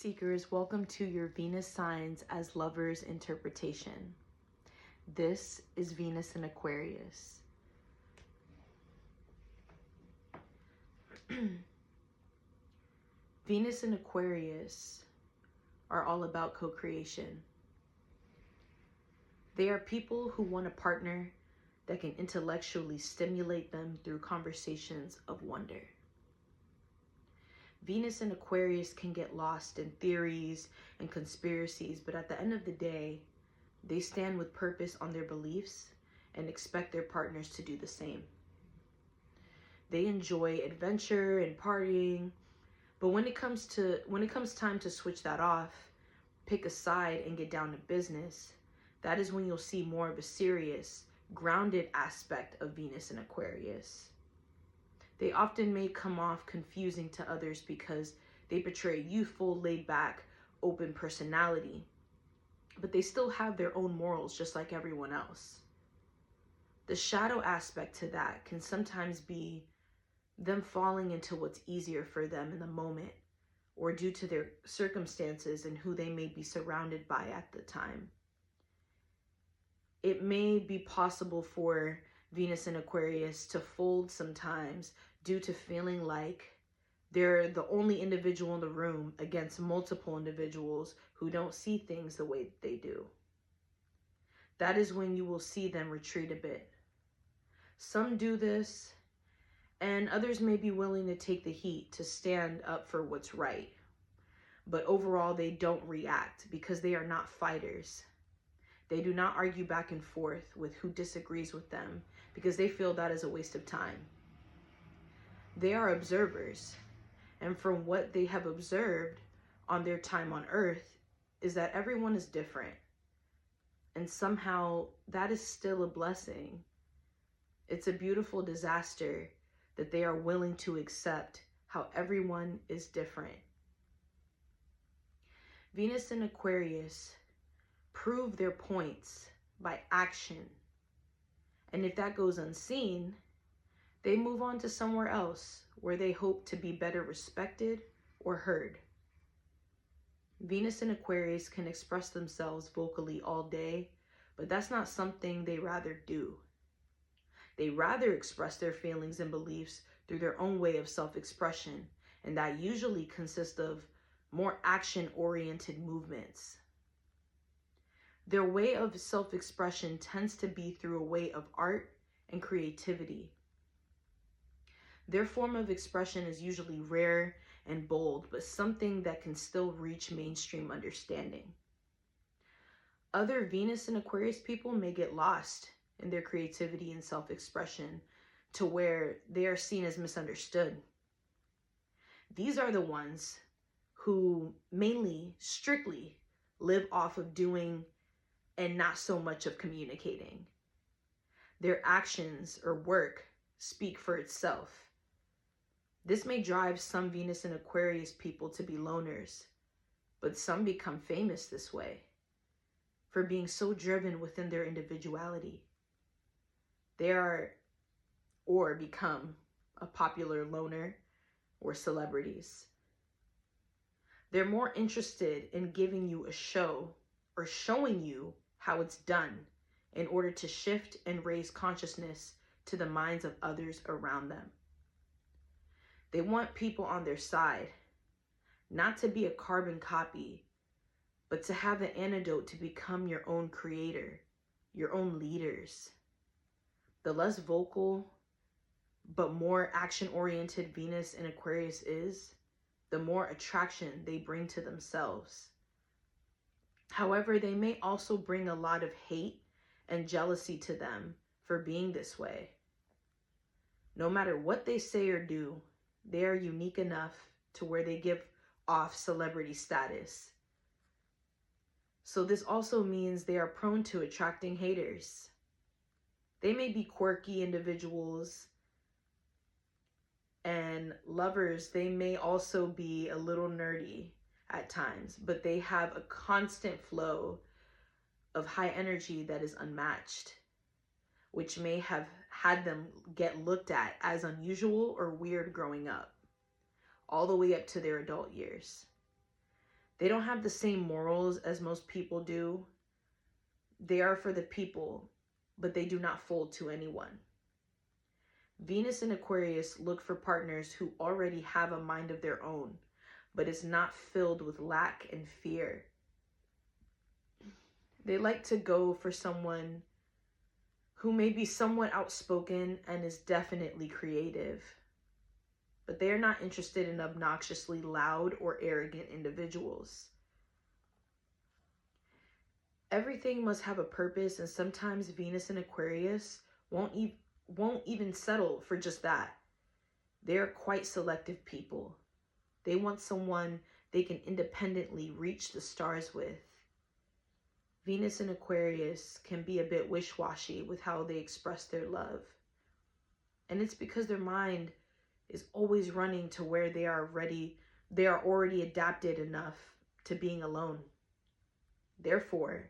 seekers, welcome to your Venus signs as lovers interpretation. This is Venus in Aquarius. Venus and Aquarius are all about co-creation. They are people who want a partner that can intellectually stimulate them through conversations of wonder. Venus and Aquarius can get lost in theories and conspiracies, but at the end of the day, they stand with purpose on their beliefs and expect their partners to do the same. They enjoy adventure and partying, but when it comes time to switch that off, pick a side and get down to business, that is when you'll see more of a serious, grounded aspect of Venus and Aquarius. They often may come off confusing to others because they portray a youthful, laid-back, open personality, but they still have their own morals just like everyone else. The shadow aspect to that can sometimes be them falling into what's easier for them in the moment or due to their circumstances and who they may be surrounded by at the time. It may be possible for Venus and Aquarius to fold sometimes due to feeling like they're the only individual in the room against multiple individuals who don't see things the way they do. That is when you will see them retreat a bit. Some do this, and others may be willing to take the heat to stand up for what's right. But overall, they don't react because they are not fighters. They do not argue back and forth with who disagrees with them because they feel that is a waste of time. They are observers, and from what they have observed on their time on Earth is that everyone is different, and somehow that is still a blessing. It's a beautiful disaster that they are willing to accept how everyone is different. Venus and Aquarius prove their points by action, and if that goes unseen, they move on to somewhere else where they hope to be better respected or heard. Venus and Aquarius can express themselves vocally all day, but that's not something they rather do. They rather express their feelings and beliefs through their own way of self-expression, and that usually consists of more action-oriented movements. Their way of self-expression tends to be through a way of art and creativity. Their form of expression is usually rare and bold, but something that can still reach mainstream understanding. Other Venus and Aquarius people may get lost in their creativity and self-expression to where they are seen as misunderstood. These are the ones who mainly, strictly live off of doing and not so much of communicating. Their actions or work speak for itself. This may drive some Venus and Aquarius people to be loners, but some become famous this way for being so driven within their individuality. They are or become a popular loner or celebrities. They're more interested in giving you a show or showing you how it's done in order to shift and raise consciousness to the minds of others around them. They want people on their side, not to be a carbon copy, but to have the antidote to become your own creator, your own leaders. The less vocal, but more action-oriented Venus and Aquarius is, the more attraction they bring to themselves. However, they may also bring a lot of hate and jealousy to them for being this way. No matter what they say or do, they are unique enough to where they give off celebrity status. So this also means they are prone to attracting haters. They may be quirky individuals and lovers. They may also be a little nerdy at times, but they have a constant flow of high energy that is unmatched, which may have had them get looked at as unusual or weird growing up, all the way up to their adult years. They don't have the same morals as most people do. They are for the people, but they do not fold to anyone. Venus in Aquarius look for partners who already have a mind of their own, but is not filled with lack and fear. They like to go for someone who may be somewhat outspoken and is definitely creative, but they are not interested in obnoxiously loud or arrogant individuals. Everything must have a purpose, and sometimes Venus in Aquarius won't even settle for just that. They are quite selective people. They want someone they can independently reach the stars with. Venus in Aquarius can be a bit wish-washy with how they express their love. And it's because their mind is always running to where they are already adapted enough to being alone. Therefore,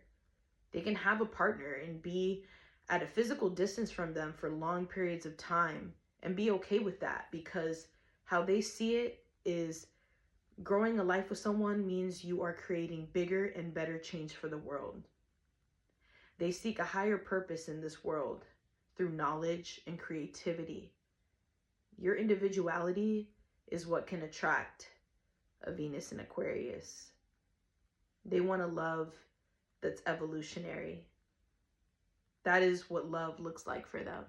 they can have a partner and be at a physical distance from them for long periods of time and be okay with that, because how they see it is growing a life with someone means you are creating bigger and better change for the world. They seek a higher purpose in this world through knowledge and creativity. Your individuality is what can attract a Venus in Aquarius. They want a love that's evolutionary. That is what love looks like for them.